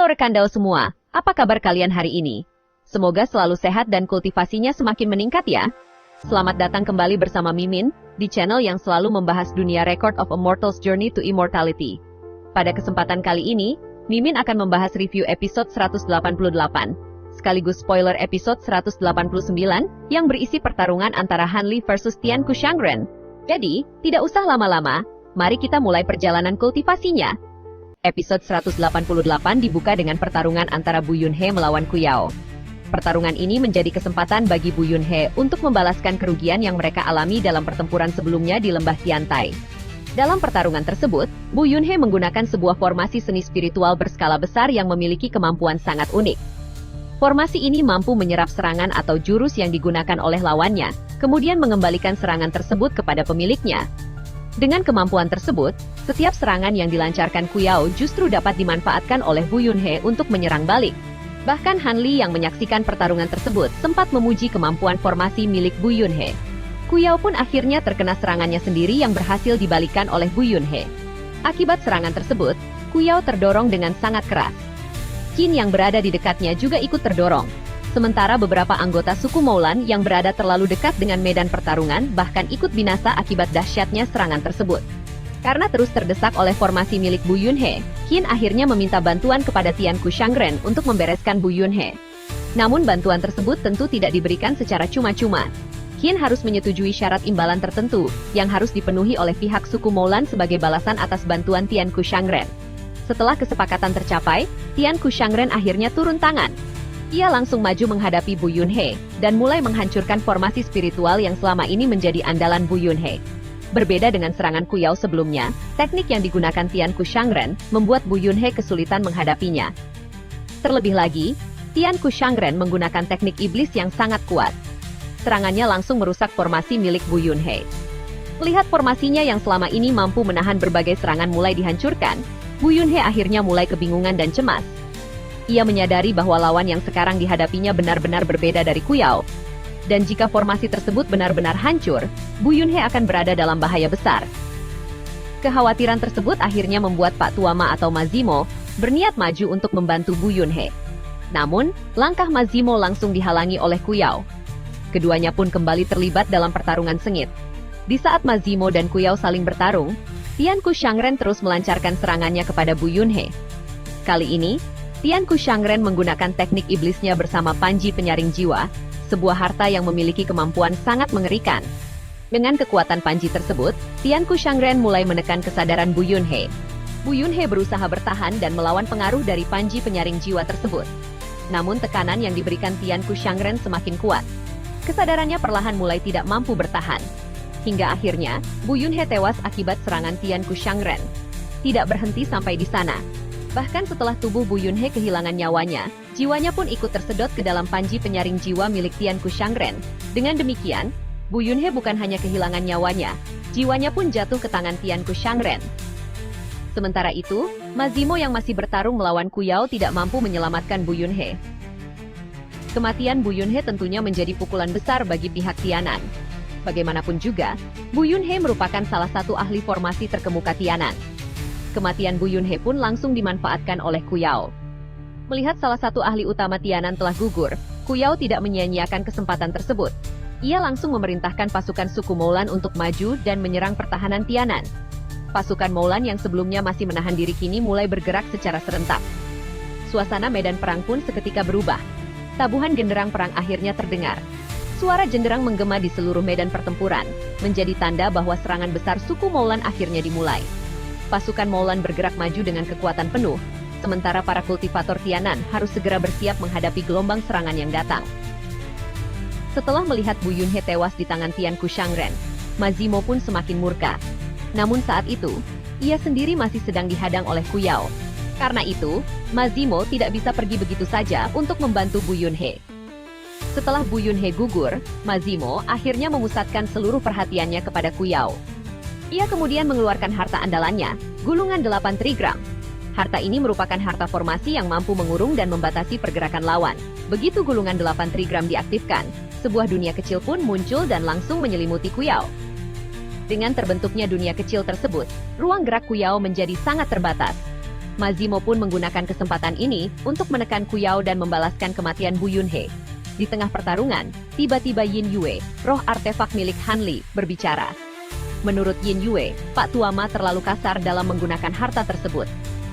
Halo rekan Dao semua, apa kabar kalian hari ini? Semoga selalu sehat dan kultivasinya semakin meningkat ya. Selamat datang kembali bersama Mimin, di channel yang selalu membahas dunia Record of a Mortal's Journey to Immortality. Pada kesempatan kali ini, Mimin akan membahas review episode 188, sekaligus spoiler episode 189, yang berisi pertarungan antara Han Li versus Tian Kushangren. Jadi, tidak usah lama-lama, mari kita mulai perjalanan kultivasinya. Episode 188 dibuka dengan pertarungan antara Bu Yunhe melawan Ku Yao. Pertarungan ini menjadi kesempatan bagi Bu Yunhe untuk membalaskan kerugian yang mereka alami dalam pertempuran sebelumnya di lembah Tiantai. Dalam pertarungan tersebut, Bu Yunhe menggunakan sebuah formasi seni spiritual berskala besar yang memiliki kemampuan sangat unik. Formasi ini mampu menyerap serangan atau jurus yang digunakan oleh lawannya, kemudian mengembalikan serangan tersebut kepada pemiliknya. Dengan kemampuan tersebut, setiap serangan yang dilancarkan Ku Yao justru dapat dimanfaatkan oleh Bu Yunhe untuk menyerang balik. Bahkan Han Li yang menyaksikan pertarungan tersebut sempat memuji kemampuan formasi milik Bu Yunhe. Ku Yao pun akhirnya terkena serangannya sendiri yang berhasil dibalikan oleh Bu Yunhe. Akibat serangan tersebut, Ku Yao terdorong dengan sangat keras. Qin yang berada di dekatnya juga ikut terdorong. Sementara beberapa anggota suku Moulan yang berada terlalu dekat dengan medan pertarungan bahkan ikut binasa akibat dahsyatnya serangan tersebut. Karena terus terdesak oleh formasi milik Bu Yunhe, Qin akhirnya meminta bantuan kepada Tian Kushangren untuk membereskan Bu Yunhe. Namun bantuan tersebut tentu tidak diberikan secara cuma-cuma. Qin harus menyetujui syarat imbalan tertentu yang harus dipenuhi oleh pihak suku Moulan sebagai balasan atas bantuan Tian Kushangren. Setelah kesepakatan tercapai, Tian Kushangren akhirnya turun tangan. Ia langsung maju menghadapi Bu Yunhe, dan mulai menghancurkan formasi spiritual yang selama ini menjadi andalan Bu Yunhe. Berbeda dengan serangan Ku Yao sebelumnya, teknik yang digunakan Tian Kushangren membuat Bu Yunhe kesulitan menghadapinya. Terlebih lagi, Tian Kushangren menggunakan teknik iblis yang sangat kuat. Serangannya langsung merusak formasi milik Bu Yunhe. Melihat formasinya yang selama ini mampu menahan berbagai serangan mulai dihancurkan, Bu Yunhe akhirnya mulai kebingungan dan cemas. Ia menyadari bahwa lawan yang sekarang dihadapinya benar-benar berbeda dari Ku Yao. Dan jika formasi tersebut benar-benar hancur, Bu Yunhe akan berada dalam bahaya besar. Kekhawatiran tersebut akhirnya membuat Pak Tuama atau Mazimo berniat maju untuk membantu Bu Yunhe. Namun, langkah Mazimo langsung dihalangi oleh Ku Yao. Keduanya pun kembali terlibat dalam pertarungan sengit. Di saat Mazimo dan Ku Yao saling bertarung, Tian Kushangren terus melancarkan serangannya kepada Bu Yunhe. Kali ini, Tian Kushangren menggunakan teknik iblisnya bersama Panji Penyaring Jiwa, sebuah harta yang memiliki kemampuan sangat mengerikan. Dengan kekuatan Panji tersebut, Tian Kushangren mulai menekan kesadaran Bu Yunhe. Bu Yunhe berusaha bertahan dan melawan pengaruh dari Panji Penyaring Jiwa tersebut. Namun tekanan yang diberikan Tian Kushangren semakin kuat. Kesadarannya perlahan mulai tidak mampu bertahan. Hingga akhirnya, Bu Yunhe tewas akibat serangan Tian Kushangren. Tidak berhenti sampai di sana. Bahkan setelah tubuh Bu Yunhe kehilangan nyawanya, jiwanya pun ikut tersedot ke dalam Panji Penyaring Jiwa milik Tian Kushangren. Dengan demikian, Bu Yunhe bukan hanya kehilangan nyawanya, jiwanya pun jatuh ke tangan Tian Kushangren. Sementara itu, Mazimo yang masih bertarung melawan Ku Yao tidak mampu menyelamatkan Bu Yunhe. Kematian Bu Yunhe tentunya menjadi pukulan besar bagi pihak Tianan. Bagaimanapun juga, Bu Yunhe merupakan salah satu ahli formasi terkemuka Tianan. Kematian Bu Yunhe pun langsung dimanfaatkan oleh Ku Yao. Melihat salah satu ahli utama Tianan telah gugur, Ku Yao tidak menyia-nyiakan kesempatan tersebut. Ia langsung memerintahkan pasukan suku Moulan untuk maju dan menyerang pertahanan Tianan. Pasukan Moulan yang sebelumnya masih menahan diri kini mulai bergerak secara serentak. Suasana medan perang pun seketika berubah. Tabuhan genderang perang akhirnya terdengar. Suara genderang menggema di seluruh medan pertempuran, menjadi tanda bahwa serangan besar suku Moulan akhirnya dimulai. Pasukan Moulan bergerak maju dengan kekuatan penuh, sementara para kultivator Tianan harus segera bersiap menghadapi gelombang serangan yang datang. Setelah melihat Bu Yunhe tewas di tangan Tian Kushangren, Mazimo pun semakin murka. Namun saat itu, ia sendiri masih sedang dihadang oleh Ku Yao. Karena itu, Mazimo tidak bisa pergi begitu saja untuk membantu Bu Yunhe. Setelah Bu Yunhe gugur, Mazimo akhirnya memusatkan seluruh perhatiannya kepada Ku Yao. Ia kemudian mengeluarkan harta andalannya, gulungan 8 trigram. Harta ini merupakan harta formasi yang mampu mengurung dan membatasi pergerakan lawan. Begitu gulungan 8 trigram diaktifkan, sebuah dunia kecil pun muncul dan langsung menyelimuti Ku Yao. Dengan terbentuknya dunia kecil tersebut, ruang gerak Ku Yao menjadi sangat terbatas. Mazimo pun menggunakan kesempatan ini untuk menekan Kuyao dan membalaskan kematian Bu Yunhe. Di tengah pertarungan, tiba-tiba Yin Yue, roh artefak milik Han Li, berbicara. Menurut Yin Yue, Pak Tuama terlalu kasar dalam menggunakan harta tersebut.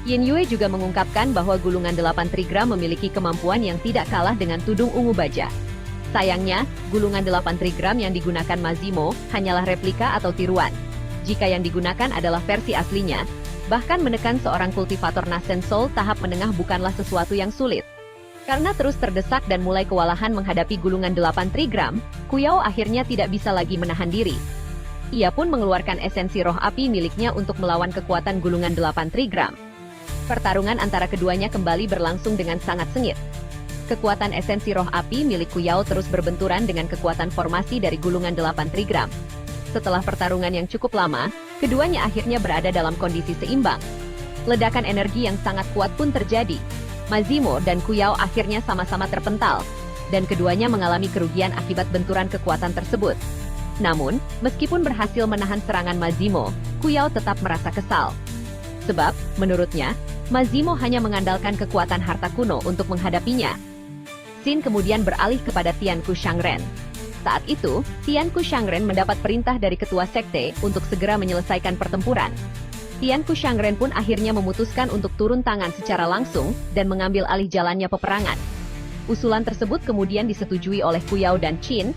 Yin Yue juga mengungkapkan bahwa gulungan 8 trigram memiliki kemampuan yang tidak kalah dengan tudung ungu baja. Sayangnya, gulungan 8 trigram yang digunakan Mazimo hanyalah replika atau tiruan. Jika yang digunakan adalah versi aslinya, bahkan menekan seorang kultivator Nascent Soul tahap menengah bukanlah sesuatu yang sulit. Karena terus terdesak dan mulai kewalahan menghadapi gulungan 8 trigram, Kuyao akhirnya tidak bisa lagi menahan diri. Ia pun mengeluarkan esensi roh api miliknya untuk melawan kekuatan gulungan 8 trigram. Pertarungan antara keduanya kembali berlangsung dengan sangat sengit. Kekuatan esensi roh api milik Kuyao terus berbenturan dengan kekuatan formasi dari gulungan 8 trigram. Setelah pertarungan yang cukup lama, keduanya akhirnya berada dalam kondisi seimbang. Ledakan energi yang sangat kuat pun terjadi. Mazimo dan Kuyao akhirnya sama-sama terpental, dan keduanya mengalami kerugian akibat benturan kekuatan tersebut. Namun, meskipun berhasil menahan serangan Mazimo, Kuyao tetap merasa kesal. Sebab, menurutnya, Mazimo hanya mengandalkan kekuatan harta kuno untuk menghadapinya. Xin kemudian beralih kepada Tianku Shangren. Saat itu, Tianku Shangren mendapat perintah dari ketua sekte untuk segera menyelesaikan pertempuran. Tianku Shangren pun akhirnya memutuskan untuk turun tangan secara langsung dan mengambil alih jalannya peperangan. Usulan tersebut kemudian disetujui oleh Kuyao dan Qin.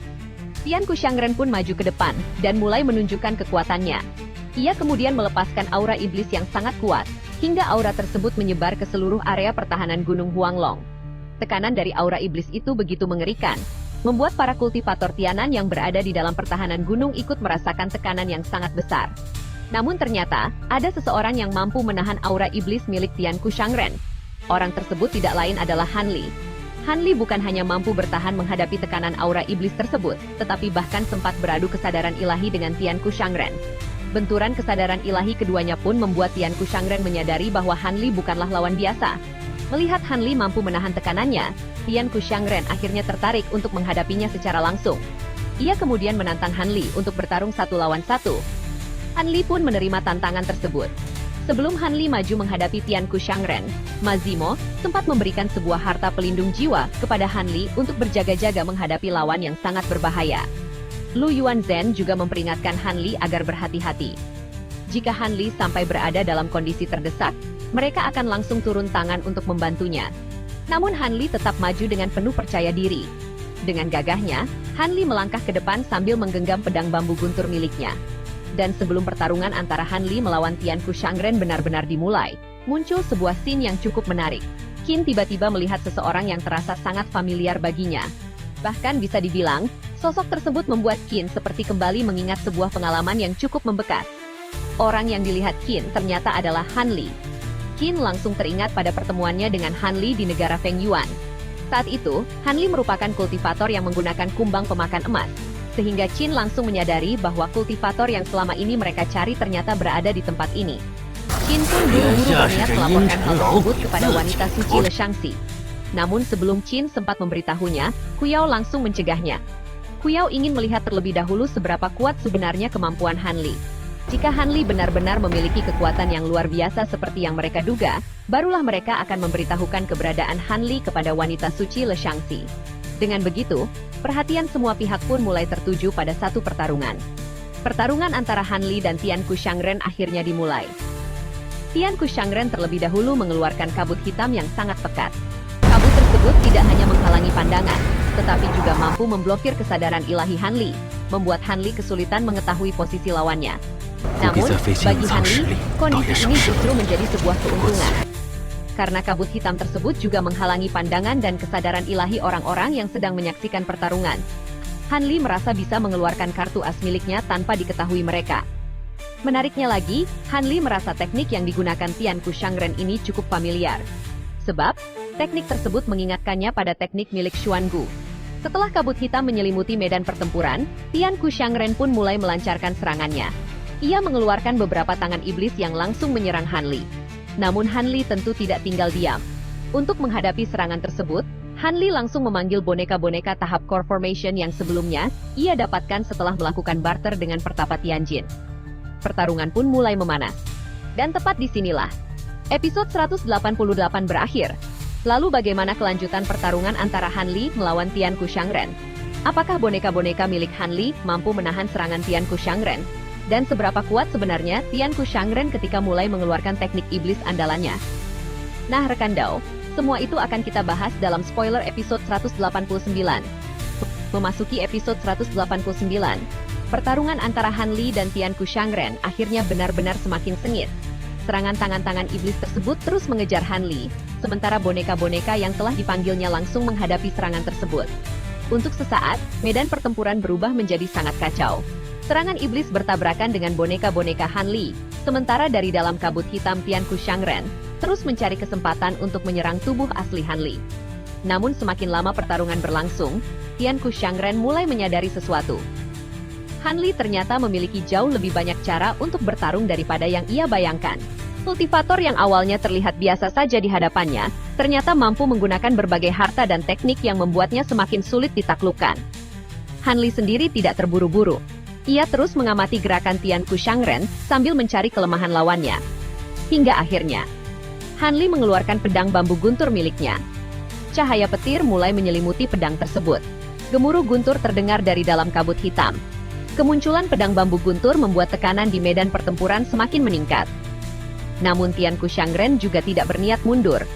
Tianku Shangren pun maju ke depan dan mulai menunjukkan kekuatannya. Ia kemudian melepaskan aura iblis yang sangat kuat, hingga aura tersebut menyebar ke seluruh area pertahanan Gunung Huanglong. Tekanan dari aura iblis itu begitu mengerikan, membuat para kultivator Tianan yang berada di dalam pertahanan gunung ikut merasakan tekanan yang sangat besar. Namun ternyata, ada seseorang yang mampu menahan aura iblis milik Tianku Shangren. Orang tersebut tidak lain adalah Han Li. Han Li bukan hanya mampu bertahan menghadapi tekanan aura iblis tersebut, tetapi bahkan sempat beradu kesadaran ilahi dengan Tianku Shangren. Benturan kesadaran ilahi keduanya pun membuat Tianku Shangren menyadari bahwa Han Li bukanlah lawan biasa. Melihat Han Li mampu menahan tekanannya, Tianku Shangren akhirnya tertarik untuk menghadapinya secara langsung. Ia kemudian menantang Han Li untuk bertarung 1 lawan 1. Han Li pun menerima tantangan tersebut. Sebelum Han Li maju menghadapi Tianku Shangren, Mazimo sempat memberikan sebuah harta pelindung jiwa kepada Han Li untuk berjaga-jaga menghadapi lawan yang sangat berbahaya. Lu Yuanzhen juga memperingatkan Han Li agar berhati-hati. Jika Han Li sampai berada dalam kondisi terdesak, mereka akan langsung turun tangan untuk membantunya. Namun Han Li tetap maju dengan penuh percaya diri. Dengan gagahnya, Han Li melangkah ke depan sambil menggenggam pedang bambu guntur miliknya. Dan sebelum pertarungan antara Han Li melawan Tianku Shangren benar-benar dimulai, muncul sebuah scene yang cukup menarik. Qin tiba-tiba melihat seseorang yang terasa sangat familiar baginya. Bahkan bisa dibilang, sosok tersebut membuat Qin seperti kembali mengingat sebuah pengalaman yang cukup membekas. Orang yang dilihat Qin ternyata adalah Han Li. Qin langsung teringat pada pertemuannya dengan Han Li di negara Feng Yuan. Saat itu, Han Li merupakan kultivator yang menggunakan kumbang pemakan emas, sehingga Qin langsung menyadari bahwa kultivator yang selama ini mereka cari ternyata berada di tempat ini. Qin pun buru-buru berniat melaporkan hal tersebut kepada wanita suci Le Shangxi. Namun sebelum Qin sempat memberitahunya, Kuyao langsung mencegahnya. Kuyao ingin melihat terlebih dahulu seberapa kuat sebenarnya kemampuan Han Li. Jika Han Li benar-benar memiliki kekuatan yang luar biasa seperti yang mereka duga, barulah mereka akan memberitahukan keberadaan Han Li kepada wanita suci Le Shangxi. Dengan begitu, perhatian semua pihak pun mulai tertuju pada satu pertarungan. Pertarungan antara Han Li dan Tianku Shangren akhirnya dimulai. Tianku Shangren terlebih dahulu mengeluarkan kabut hitam yang sangat pekat. Kabut tersebut tidak hanya menghalangi pandangan, tetapi juga mampu memblokir kesadaran ilahi Han Li, membuat Han Li kesulitan mengetahui posisi lawannya. Namun, bagi Han Li, kondisi ini justru menjadi sebuah keuntungan. Karena kabut hitam tersebut juga menghalangi pandangan dan kesadaran ilahi orang-orang yang sedang menyaksikan pertarungan. Han Li merasa bisa mengeluarkan kartu as miliknya tanpa diketahui mereka. Menariknya lagi, Han Li merasa teknik yang digunakan Tianku Shangren ini cukup familiar. Sebab, teknik tersebut mengingatkannya pada teknik milik Xuan Gu. Setelah kabut hitam menyelimuti medan pertempuran, Tianku Shangren pun mulai melancarkan serangannya. Ia mengeluarkan beberapa tangan iblis yang langsung menyerang Han Li. Namun Han Li tentu tidak tinggal diam. Untuk menghadapi serangan tersebut, Han Li langsung memanggil boneka-boneka tahap core formation yang sebelumnya ia dapatkan setelah melakukan barter dengan pertapa Tianjin. Pertarungan pun mulai memanas. Dan tepat disinilah, Episode 188 berakhir. Lalu bagaimana kelanjutan pertarungan antara Han Li melawan Tianku Shangren? Apakah boneka-boneka milik Han Li mampu menahan serangan Tianku Shangren? Dan seberapa kuat sebenarnya Tianku Shangren ketika mulai mengeluarkan teknik iblis andalannya? Nah rekan Dao, semua itu akan kita bahas dalam spoiler episode 189. Memasuki episode 189, pertarungan antara Han Li dan Tianku Shangren akhirnya benar-benar semakin sengit. Serangan tangan-tangan iblis tersebut terus mengejar Han Li, sementara boneka-boneka yang telah dipanggilnya langsung menghadapi serangan tersebut. Untuk sesaat, medan pertempuran berubah menjadi sangat kacau. Serangan iblis bertabrakan dengan boneka-boneka Han Li, sementara dari dalam kabut hitam Tianku Shangren terus mencari kesempatan untuk menyerang tubuh asli Han Li. Namun semakin lama pertarungan berlangsung, Tianku Shangren mulai menyadari sesuatu. Han Li ternyata memiliki jauh lebih banyak cara untuk bertarung daripada yang ia bayangkan. Kultivator yang awalnya terlihat biasa saja di hadapannya, ternyata mampu menggunakan berbagai harta dan teknik yang membuatnya semakin sulit ditaklukkan. Han Li sendiri tidak terburu-buru. Ia terus mengamati gerakan Tianku Shangren sambil mencari kelemahan lawannya. Hingga akhirnya, Han Li mengeluarkan pedang bambu guntur miliknya. Cahaya petir mulai menyelimuti pedang tersebut. Gemuruh guntur terdengar dari dalam kabut hitam. Kemunculan pedang bambu guntur membuat tekanan di medan pertempuran semakin meningkat. Namun Tianku Shangren juga tidak berniat mundur.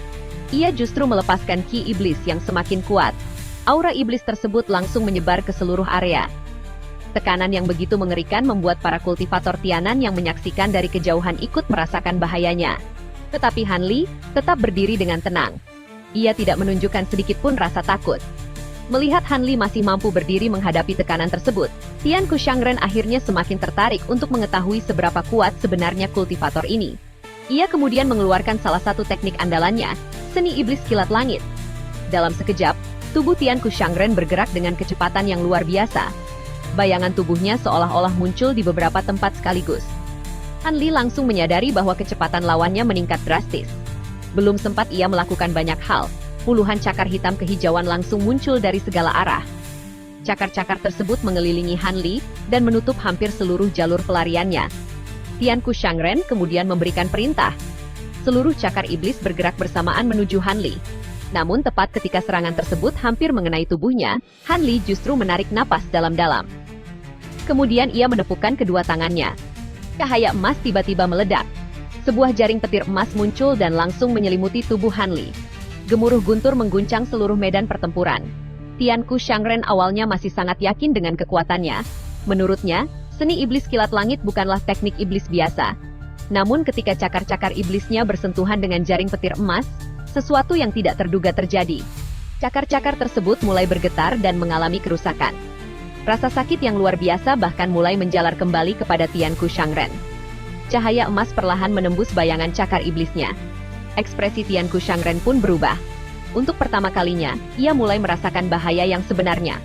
Ia justru melepaskan ki iblis yang semakin kuat. Aura iblis tersebut langsung menyebar ke seluruh area. Tekanan yang begitu mengerikan membuat para kultivator Tianan yang menyaksikan dari kejauhan ikut merasakan bahayanya. Tetapi Han Li tetap berdiri dengan tenang. Ia tidak menunjukkan sedikit pun rasa takut. Melihat Han Li masih mampu berdiri menghadapi tekanan tersebut, Tianku Shangren akhirnya semakin tertarik untuk mengetahui seberapa kuat sebenarnya kultivator ini. Ia kemudian mengeluarkan salah satu teknik andalannya, seni iblis kilat langit. Dalam sekejap, tubuh Tianku Shangren bergerak dengan kecepatan yang luar biasa. Bayangan tubuhnya seolah-olah muncul di beberapa tempat sekaligus. Han Li langsung menyadari bahwa kecepatan lawannya meningkat drastis. Belum sempat ia melakukan banyak hal, puluhan cakar hitam kehijauan langsung muncul dari segala arah. Cakar-cakar tersebut mengelilingi Han Li dan menutup hampir seluruh jalur pelariannya. Tianku Shangren kemudian memberikan perintah. Seluruh cakar iblis bergerak bersamaan menuju Han Li. Namun tepat ketika serangan tersebut hampir mengenai tubuhnya, Han Li justru menarik napas dalam-dalam. Kemudian ia menepukkan kedua tangannya. Cahaya emas tiba-tiba meledak. Sebuah jaring petir emas muncul dan langsung menyelimuti tubuh Han Li. Gemuruh guntur mengguncang seluruh medan pertempuran. Tianku Shangren awalnya masih sangat yakin dengan kekuatannya. Menurutnya, seni iblis kilat langit bukanlah teknik iblis biasa. Namun ketika cakar-cakar iblisnya bersentuhan dengan jaring petir emas, sesuatu yang tidak terduga terjadi. Cakar-cakar tersebut mulai bergetar dan mengalami kerusakan. Rasa sakit yang luar biasa bahkan mulai menjalar kembali kepada Tianku Shangren. Cahaya emas perlahan menembus bayangan cakar iblisnya. Ekspresi Tianku Shangren pun berubah. Untuk pertama kalinya, ia mulai merasakan bahaya yang sebenarnya.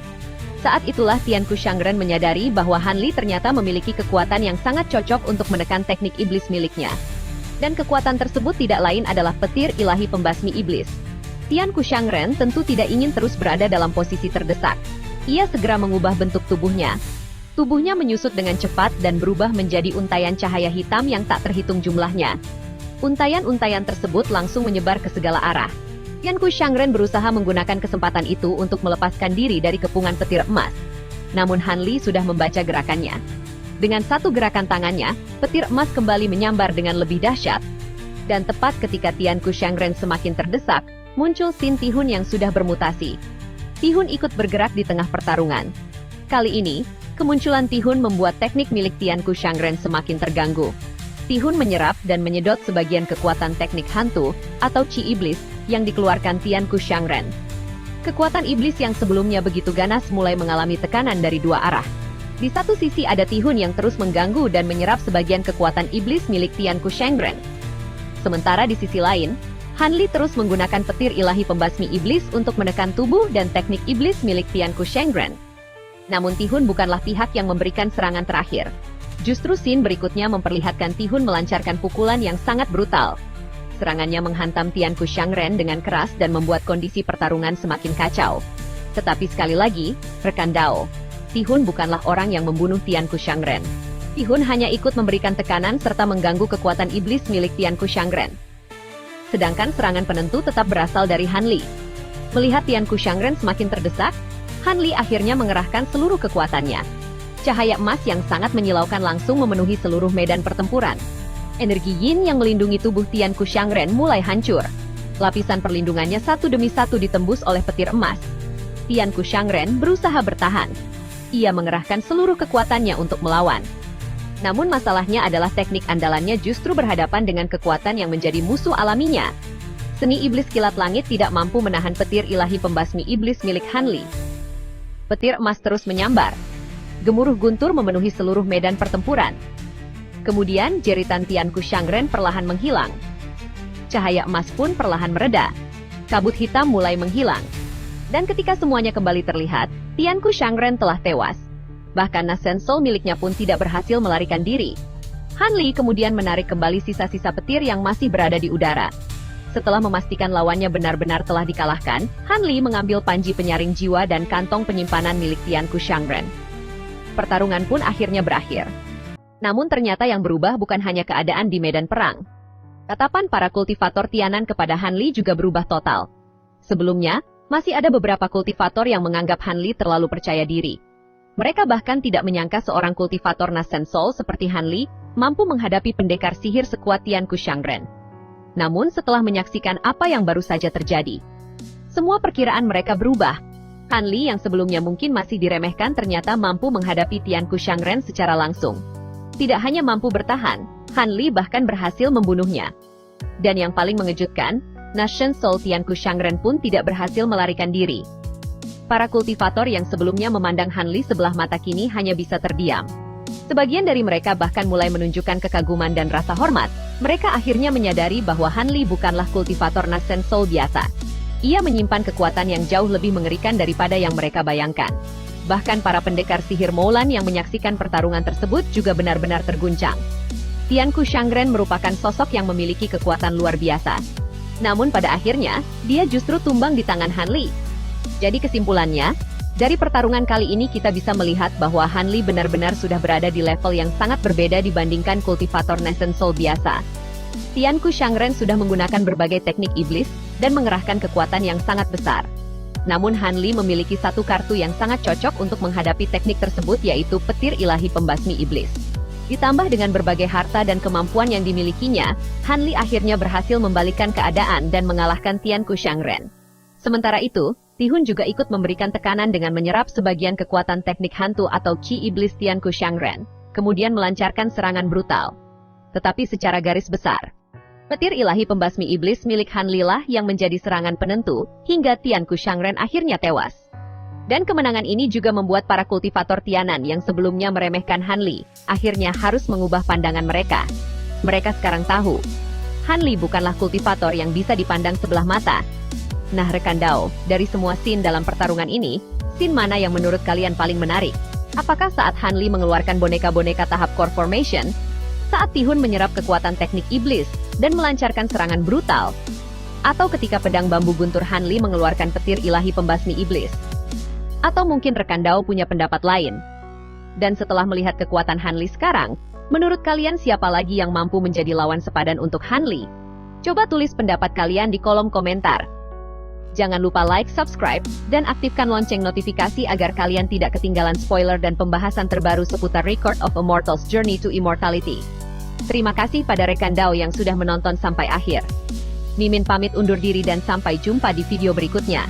Saat itulah Tianku Shangren menyadari bahwa Han Li ternyata memiliki kekuatan yang sangat cocok untuk menekan teknik iblis miliknya. Dan kekuatan tersebut tidak lain adalah petir ilahi pembasmi iblis. Tianku Shangren tentu tidak ingin terus berada dalam posisi terdesak. Ia segera mengubah bentuk tubuhnya. Tubuhnya menyusut dengan cepat dan berubah menjadi untayan cahaya hitam yang tak terhitung jumlahnya. Untayan-untayan tersebut langsung menyebar ke segala arah. Tianku Shangren berusaha menggunakan kesempatan itu untuk melepaskan diri dari kepungan petir emas. Namun Han Li sudah membaca gerakannya. Dengan satu gerakan tangannya, petir emas kembali menyambar dengan lebih dahsyat. Dan tepat ketika Tianku Shangren semakin terdesak, muncul Sin Tihun yang sudah bermutasi. Tihun ikut bergerak di tengah pertarungan. Kali ini, kemunculan Tihun membuat teknik milik Tianku Shangren semakin terganggu. Tihun menyerap dan menyedot sebagian kekuatan teknik hantu atau Chi Iblis yang dikeluarkan Tianku Shangren. Kekuatan iblis yang sebelumnya begitu ganas mulai mengalami tekanan dari dua arah. Di satu sisi ada Tihun yang terus mengganggu dan menyerap sebagian kekuatan iblis milik Tianku Shangren. Sementara di sisi lain, Han Li terus menggunakan petir ilahi pembasmi iblis untuk menekan tubuh dan teknik iblis milik Tianku Shangren. Namun Tihun bukanlah pihak yang memberikan serangan terakhir. Justru scene berikutnya memperlihatkan Tihun melancarkan pukulan yang sangat brutal. Serangannya menghantam Tianku Shangren dengan keras dan membuat kondisi pertarungan semakin kacau. Tetapi sekali lagi, rekan Dao, Tihun bukanlah orang yang membunuh Tianku Shangren. Tihun hanya ikut memberikan tekanan serta mengganggu kekuatan iblis milik Tianku Shangren. sedangkan serangan penentu tetap berasal dari Han Li. Melihat Tianku Shangren semakin terdesak, Han Li akhirnya mengerahkan seluruh kekuatannya. Cahaya emas yang sangat menyilaukan langsung memenuhi seluruh medan pertempuran. Energi Yin yang melindungi tubuh Tianku Shangren mulai hancur. Lapisan perlindungannya satu demi satu ditembus oleh petir emas. Tianku Shangren berusaha bertahan. Ia mengerahkan seluruh kekuatannya untuk melawan. Namun masalahnya adalah teknik andalannya justru berhadapan dengan kekuatan yang menjadi musuh alaminya. Seni iblis kilat langit tidak mampu menahan petir ilahi pembasmi iblis milik Han Li. Petir emas terus menyambar. Gemuruh guntur memenuhi seluruh medan pertempuran. Kemudian jeritan Tianku Shangren perlahan menghilang. Cahaya emas pun perlahan mereda. Kabut hitam mulai menghilang. Dan ketika semuanya kembali terlihat, Tianku Shangren telah tewas. Bahkan Nasen Soul miliknya pun tidak berhasil melarikan diri. Han Li kemudian menarik kembali sisa-sisa petir yang masih berada di udara. Setelah memastikan lawannya benar-benar telah dikalahkan, Han Li mengambil panji penyaring jiwa dan kantong penyimpanan milik Tianku Shangren. Pertarungan pun akhirnya berakhir. Namun ternyata yang berubah bukan hanya keadaan di medan perang. Tatapan para kultivator Tianan kepada Han Li juga berubah total. Sebelumnya, masih ada beberapa kultivator yang menganggap Han Li terlalu percaya diri. Mereka bahkan tidak menyangka seorang kultivator Nasen Soul seperti Han Li mampu menghadapi pendekar sihir sekuat Tianku Shangren. Namun setelah menyaksikan apa yang baru saja terjadi, semua perkiraan mereka berubah. Han Li yang sebelumnya mungkin masih diremehkan ternyata mampu menghadapi Tianku Shangren secara langsung. Tidak hanya mampu bertahan, Han Li bahkan berhasil membunuhnya. Dan yang paling mengejutkan, Nasen Soul Tianku Shangren pun tidak berhasil melarikan diri. Para kultivator yang sebelumnya memandang Han Li sebelah mata kini hanya bisa terdiam. Sebagian dari mereka bahkan mulai menunjukkan kekaguman dan rasa hormat. Mereka akhirnya menyadari bahwa Han Li bukanlah kultivator Nasen Soul biasa. Ia menyimpan kekuatan yang jauh lebih mengerikan daripada yang mereka bayangkan. Bahkan para pendekar sihir Moulan yang menyaksikan pertarungan tersebut juga benar-benar terguncang. Tianku Shangren merupakan sosok yang memiliki kekuatan luar biasa. Namun pada akhirnya, dia justru tumbang di tangan Han Li. Jadi kesimpulannya, dari pertarungan kali ini kita bisa melihat bahwa Han Li benar-benar sudah berada di level yang sangat berbeda dibandingkan kultivator Nasen Soul biasa. Tianku Shangren sudah menggunakan berbagai teknik iblis dan mengerahkan kekuatan yang sangat besar. Namun Han Li memiliki satu kartu yang sangat cocok untuk menghadapi teknik tersebut yaitu petir ilahi pembasmi iblis. Ditambah dengan berbagai harta dan kemampuan yang dimilikinya, Han Li akhirnya berhasil membalikkan keadaan dan mengalahkan Tianku Shangren. Sementara itu, Tihun juga ikut memberikan tekanan dengan menyerap sebagian kekuatan teknik hantu atau Qi Iblis Tianku Shangren, kemudian melancarkan serangan brutal. Tetapi secara garis besar, petir ilahi pembasmi iblis milik Han Li lah yang menjadi serangan penentu, hingga Tianku Shangren akhirnya tewas. Dan kemenangan ini juga membuat para kultivator Tianan yang sebelumnya meremehkan Han Li, akhirnya harus mengubah pandangan mereka. Mereka sekarang tahu, Han Li bukanlah kultivator yang bisa dipandang sebelah mata. Nah rekan Dao, dari semua scene dalam pertarungan ini, scene mana yang menurut kalian paling menarik? Apakah saat Han Li mengeluarkan boneka-boneka tahap core formation? Saat Tihun menyerap kekuatan teknik iblis dan melancarkan serangan brutal? Atau ketika pedang bambu guntur Han Li mengeluarkan petir ilahi pembasmi iblis? Atau mungkin rekan Dao punya pendapat lain? Dan setelah melihat kekuatan Han Li sekarang, menurut kalian siapa lagi yang mampu menjadi lawan sepadan untuk Han Li? Coba tulis pendapat kalian di kolom komentar. Jangan lupa like, subscribe, dan aktifkan lonceng notifikasi agar kalian tidak ketinggalan spoiler dan pembahasan terbaru seputar Record of Immortals Journey to Immortality. Terima kasih pada rekan Dao yang sudah menonton sampai akhir. Mimin pamit undur diri dan sampai jumpa di video berikutnya.